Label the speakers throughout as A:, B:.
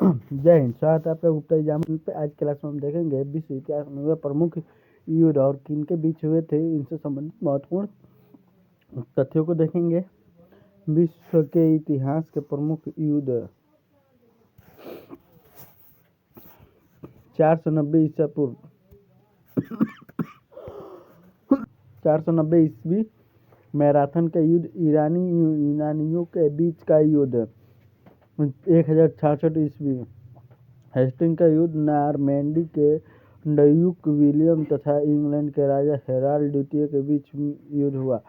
A: जय हिंद। स्वागत है आपका गुप्ता एग्जाम पे। आज क्लास में हम देखेंगे विश्व इतिहास में हुए प्रमुख युद्ध और किन के बीच हुए थे, इनसे संबंधित महत्वपूर्ण तथ्यों को देखेंगे। विश्व के इतिहास के प्रमुख युद्ध 490 ईसा पूर्व 490 ईस्वी मैराथन का युद्ध, यूनानियों के बीच का युद्ध। 1066 ईस्वी हेस्टिंग का युद्ध, नॉर्मैंडी के ड्यूक विलियम तथा इंग्लैंड के राजा हेराल्ड द्वितीय के बीच युद्ध हुआ।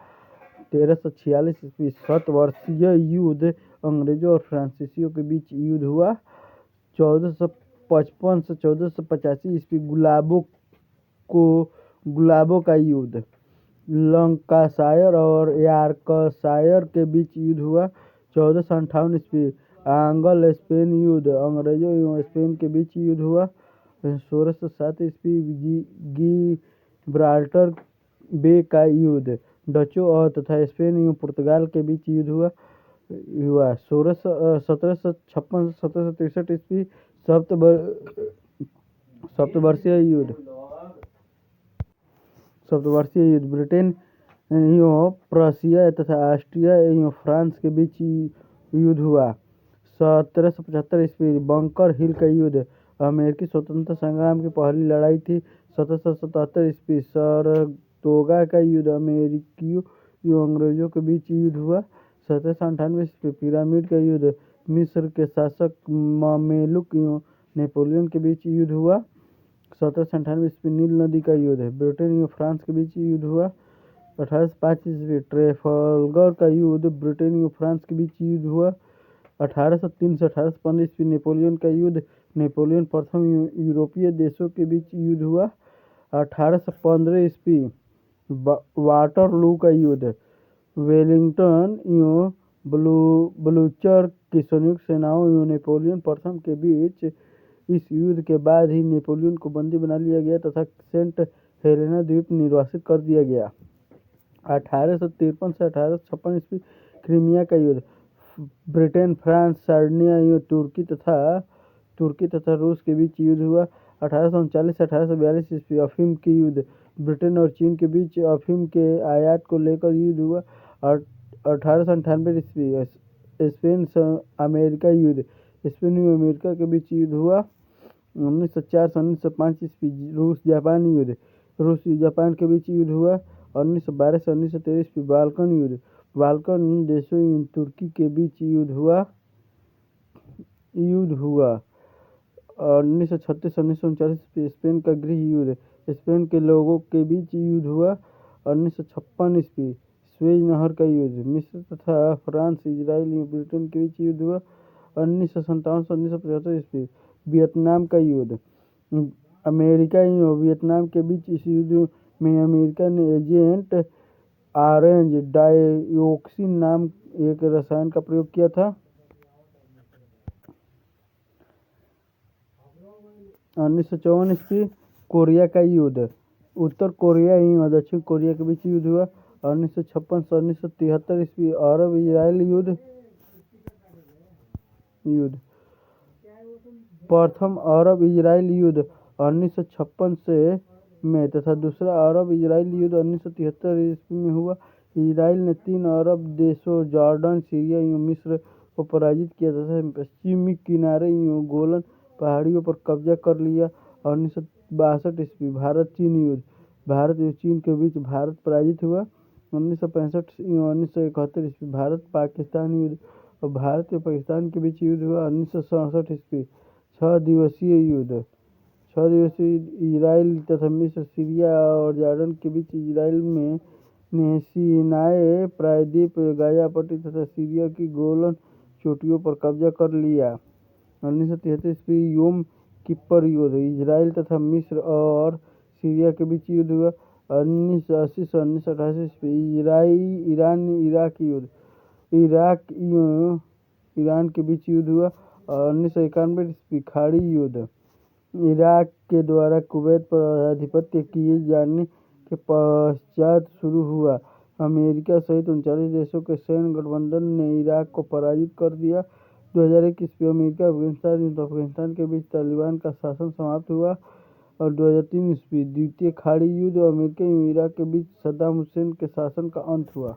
A: 1346 ईस्वी शतवर्षीय युद्ध, अंग्रेजों और फ्रांसीसियों के बीच युद्ध हुआ। 1455 से 1485 ईस्वी गुलाबों का युद्ध, लंकाशायर और यॉर्कशायर के बीच युद्ध हुआ। 1458 ईस्वी आंग्ल स्पेन युद्ध, अंग्रेजों एवं स्पेन के बीच युद्ध हुआ। 1607 ईस्वी गिब्राल्टर बे का युद्ध, डचों और तथा स्पेन एवं पुर्तगाल के बीच युद्ध हुआ। 1756 से 1763 ईस्वी सप्तवर्षीय युद्ध, ब्रिटेन एवं प्रशिया तथा ऑस्ट्रिया एवं फ्रांस के बीच युद्ध हुआ। 1775 ईस्वी बंकर हिल का युद्ध, अमेरिकी स्वतंत्रता संग्राम की पहली लड़ाई थी। 1777 ईस्वी सरतोगा का युद्ध, अमेरिकियों एवं अंग्रेजों के बीच युद्ध हुआ। 1798 ईस्वी पिरामिड का युद्ध, मिस्र के शासक ममेलुक एवं नेपोलियन के बीच युद्ध हुआ। 1798 ईस्वी नील नदी का युद्ध, ब्रिटेन एवं फ्रांस के बीच युद्ध हुआ। 1805 ईस्वी ट्रेफलगर का युद्ध, ब्रिटेन एवं फ्रांस के बीच युद्ध हुआ। 1803 से 1815 ईस्वी नेपोलियन का युद्ध, नेपोलियन प्रथम यूरोपीय देशों के बीच युद्ध हुआ। 1815 ईस्वी वाटरलू का युद्ध, वेलिंगटन एवं ब्लूचर की संयुक्त सेनाओं एवं नेपोलियन प्रथम के बीच। इस युद्ध के बाद ही नेपोलियन को बंदी बना लिया गया तथा सेंट हेलेना द्वीप निर्वासित कर दिया गया। 1853 से 1856 ईस्वी क्रीमिया का युद्ध, ब्रिटेन, फ्रांस, सार्डिनिया एवं तुर्की तथा रूस के बीच युद्ध हुआ। 1839 से 1842 ईस्वी अफीम की युद्ध, ब्रिटेन और चीन के बीच अफीम के आयात को लेकर युद्ध हुआ। 1898 ईस्वी स्पेन अमेरिका युद्ध, स्पेन एवं अमेरिका के बीच युद्ध हुआ। 1904 से 1905 ईस्वी रूस जापान युद्ध, रूस जापान के बीच युद्ध हुआ। 1912 से 1913 ईस्वी बाल्कन युद्ध, बाल्कन देशों एवं तुर्की के बीच युद्ध हुआ। 1936 से 1939 ईस्वी स्पेन का गृह युद्ध, स्पेन के लोगों के बीच युद्ध हुआ। 1956 ईस्वी स्वेज नहर का युद्ध, मिस्र तथा फ्रांस, इजराइल एवं ब्रिटेन के बीच युद्ध हुआ। 1957 से 1975 ईस्वी वियतनाम का युद्ध, अमेरिका एवं वियतनाम के बीच। इस युद्ध में अमेरिका ने एजेंट ऑरेंज डायोक्सिन नाम एक रसायन का प्रयोग किया था। 1954 ईस्वी कोरिया का युद्ध, उत्तर कोरिया एवं दक्षिण कोरिया के बीच युद्ध हुआ। 1956 से 1973 ईस्वी अरब इजराइल युद्ध, प्रथम अरब इजराइल युद्ध 1956 से में तथा दूसरा अरब इजराइल युद्ध 1973 ईस्वी में हुआ। इजराइल ने 3 अरब देशों जॉर्डन, सीरिया एवं मिस्र को पराजित किया तथा पश्चिमी किनारे एवं गोलन पहाड़ियों पर कब्जा कर लिया। 1962 ईस्वी भारत चीन युद्ध, भारत एवं चीन के बीच भारत पराजित हुआ। 1965 एवं 1971 ईस्वी भारत पाकिस्तान युद्ध और भारत एवं पाकिस्तान के बीच युद्ध हुआ। 1967 ईस्वी 6 दिवसीय युद्ध, इजराइल तथा मिस्र, सीरिया और जॉर्डन के बीच। इजराइल ने सीनाई प्रायद्वीप, गाजा पट्टी तथा सीरिया की गोलन चोटियों पर कब्जा कर लिया। 1973 ईस्वी योम किप्पर युद्ध, इजराइल तथा मिस्र और सीरिया के बीच युद्ध हुआ। 1980 से 1988 ईस्वी ईरान इराक युद्ध, इराक एवं ईरान के बीच युद्ध हुआ। 1991 ईस्वी खाड़ी युद्ध, इराक के द्वारा कुवैत पर आधिपत्य किए जाने के पश्चात शुरू हुआ। अमेरिका सहित 39 देशों के सैन्य गठबंधन ने इराक को पराजित कर दिया। 2001 ईस्वी अमेरिका अफगानिस्तान युद्ध, अफगानिस्तान के बीच तालिबान का शासन समाप्त हुआ। और 2003 ईस्वी द्वितीय खाड़ी युद्ध, अमेरिका एवं इराक के बीच सद्दाम हुसैन के शासन का अंत हुआ।